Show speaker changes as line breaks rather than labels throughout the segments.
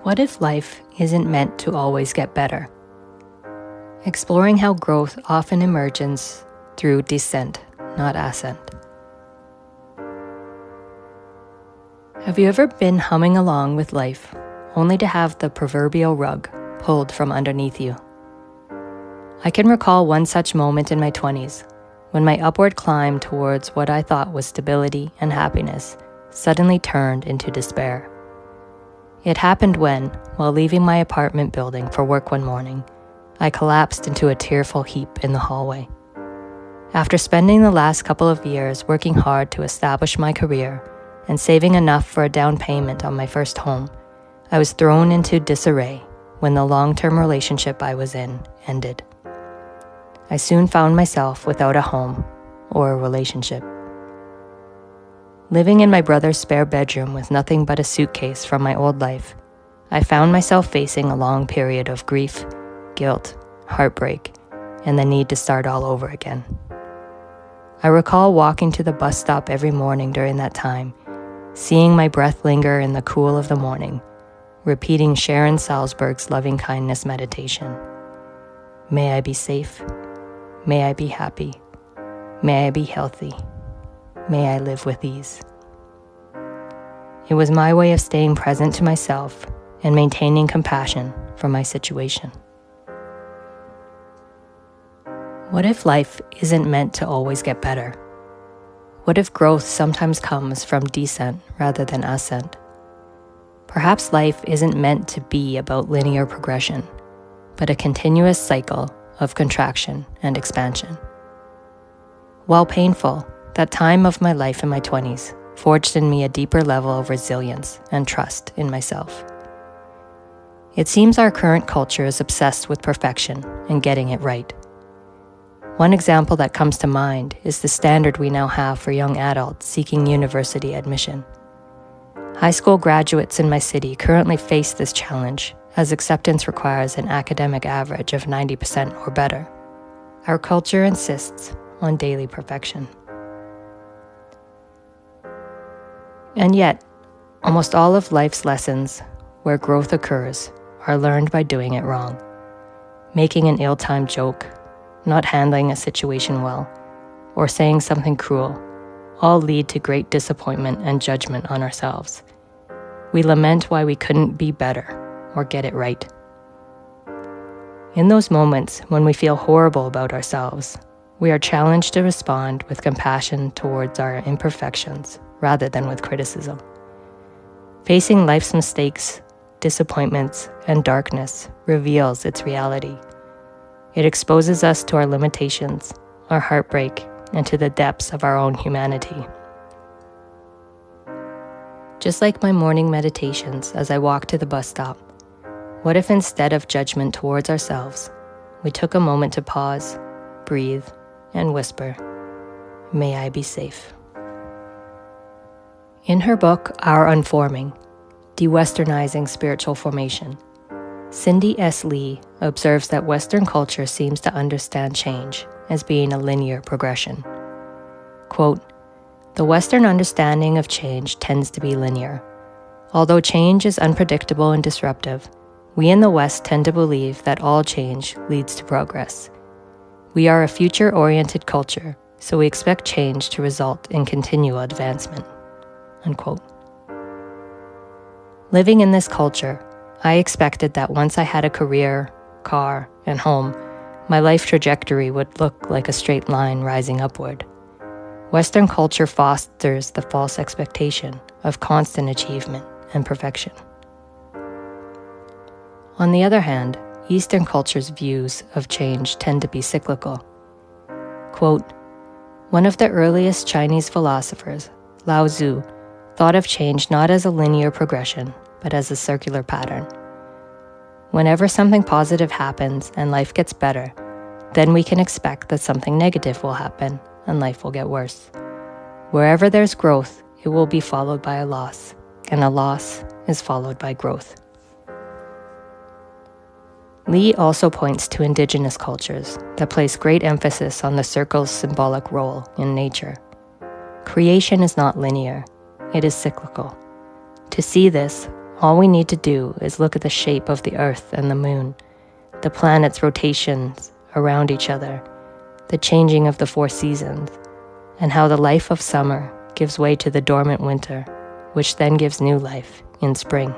What if life isn't meant to always get better? Exploring how growth often emerges through descent, not ascent. Have you ever been humming along with life, only to have the proverbial rug pulled from underneath you? I can recall one such moment in my 20s, when my upward climb towards what I thought was stability and happiness suddenly turned into despair. It happened when, while leaving my apartment building for work one morning, I collapsed into a tearful heap in the hallway. After spending the last couple of years working hard to establish my career and saving enough for a down payment on my first home, I was thrown into disarray when the long-term relationship I was in ended. I soon found myself without a home or a relationship. Living in my brother's spare bedroom with nothing but a suitcase from my old life, I found myself facing a long period of grief, guilt, heartbreak, and the need to start all over again. I recall walking to the bus stop every morning during that time, seeing my breath linger in the cool of the morning, repeating Sharon Salzberg's loving-kindness meditation. May I be safe. May I be happy. May I be healthy. May I live with ease. It was my way of staying present to myself and maintaining compassion for my situation. What if life isn't meant to always get better? What if growth sometimes comes from descent rather than ascent? Perhaps life isn't meant to be about linear progression, but a continuous cycle of contraction and expansion. While painful, that time of my life in my 20s forged in me a deeper level of resilience and trust in myself. It seems our current culture is obsessed with perfection and getting it right. One example that comes to mind is the standard we now have for young adults seeking university admission. High school graduates in my city currently face this challenge, as acceptance requires an academic average of 90% or better. Our culture insists on daily perfection. And yet, almost all of life's lessons where growth occurs are learned by doing it wrong. Making an ill-timed joke, not handling a situation well, or saying something cruel all lead to great disappointment and judgment on ourselves. We lament why we couldn't be better or get it right. In those moments when we feel horrible about ourselves, we are challenged to respond with compassion towards our imperfections rather than with criticism. Facing life's mistakes, disappointments, and darkness reveals its reality. It exposes us to our limitations, our heartbreak, and to the depths of our own humanity. Just like my morning meditations as I walk to the bus stop, what if instead of judgment towards ourselves, we took a moment to pause, breathe, and whisper, "May I be safe." In her book, Our Unforming, De-Westernizing Spiritual Formation, Cindy S. Lee observes that Western culture seems to understand change as being a linear progression. Quote, "The Western understanding of change tends to be linear. Although change is unpredictable and disruptive, we in the West tend to believe that all change leads to progress. We are a future-oriented culture, so we expect change to result in continual advancement." Unquote. Living in this culture, I expected that once I had a career, car, and home, my life trajectory would look like a straight line rising upward. Western culture fosters the false expectation of constant achievement and perfection. On the other hand, Eastern culture's views of change tend to be cyclical. Quote, "One of the earliest Chinese philosophers, Lao Tzu, thought of change not as a linear progression, but as a circular pattern. Whenever something positive happens and life gets better, then we can expect that something negative will happen and life will get worse. Wherever there's growth, it will be followed by a loss, and a loss is followed by growth." Lee also points to indigenous cultures that place great emphasis on the circle's symbolic role in nature. Creation is not linear, it is cyclical. To see this, All we need to do is look at the shape of the earth and the moon, the planets' rotations around each other, the changing of the 4 seasons, and how the life of summer gives way to the dormant winter, which then gives new life in spring.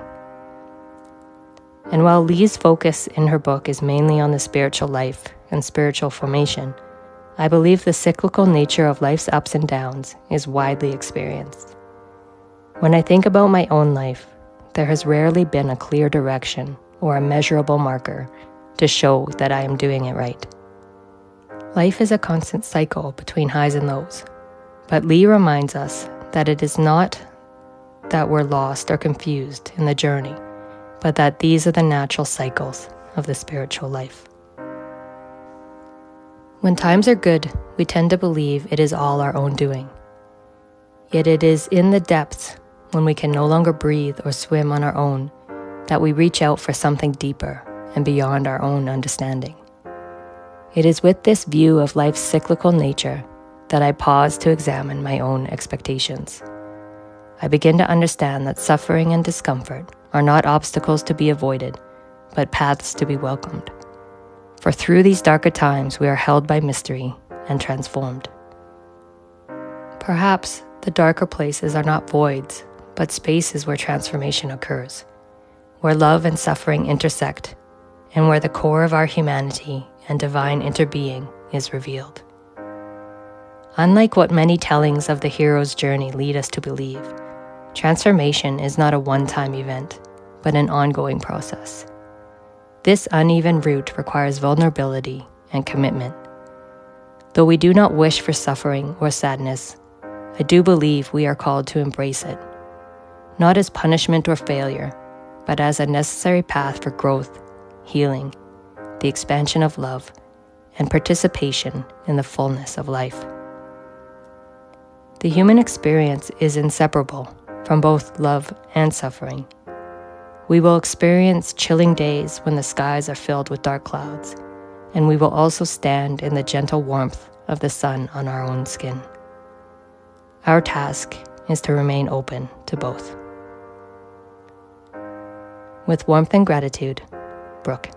And while Lee's focus in her book is mainly on the spiritual life and spiritual formation, I believe the cyclical nature of life's ups and downs is widely experienced. When I think about my own life, there has rarely been a clear direction or a measurable marker to show that I am doing it right. Life is a constant cycle between highs and lows, but Lee reminds us that it is not that we're lost or confused in the journey, but that these are the natural cycles of the spiritual life. When times are good, we tend to believe it is all our own doing. Yet it is in the depths, when we can no longer breathe or swim on our own, that we reach out for something deeper and beyond our own understanding. It is with this view of life's cyclical nature that I pause to examine my own expectations. I begin to understand that suffering and discomfort are not obstacles to be avoided, but paths to be welcomed. For through these darker times, we are held by mystery and transformed. Perhaps the darker places are not voids, but spaces where transformation occurs, where love and suffering intersect, and where the core of our humanity and divine interbeing is revealed. Unlike what many tellings of the hero's journey lead us to believe, transformation is not a one-time event, but an ongoing process. This uneven route requires vulnerability and commitment. Though we do not wish for suffering or sadness, I do believe we are called to embrace it, not as punishment or failure, but as a necessary path for growth, healing, the expansion of love, and participation in the fullness of life. The human experience is inseparable from both love and suffering. We will experience chilling days when the skies are filled with dark clouds, and we will also stand in the gentle warmth of the sun on our own skin. Our task is to remain open to both. With warmth and gratitude, Brooke.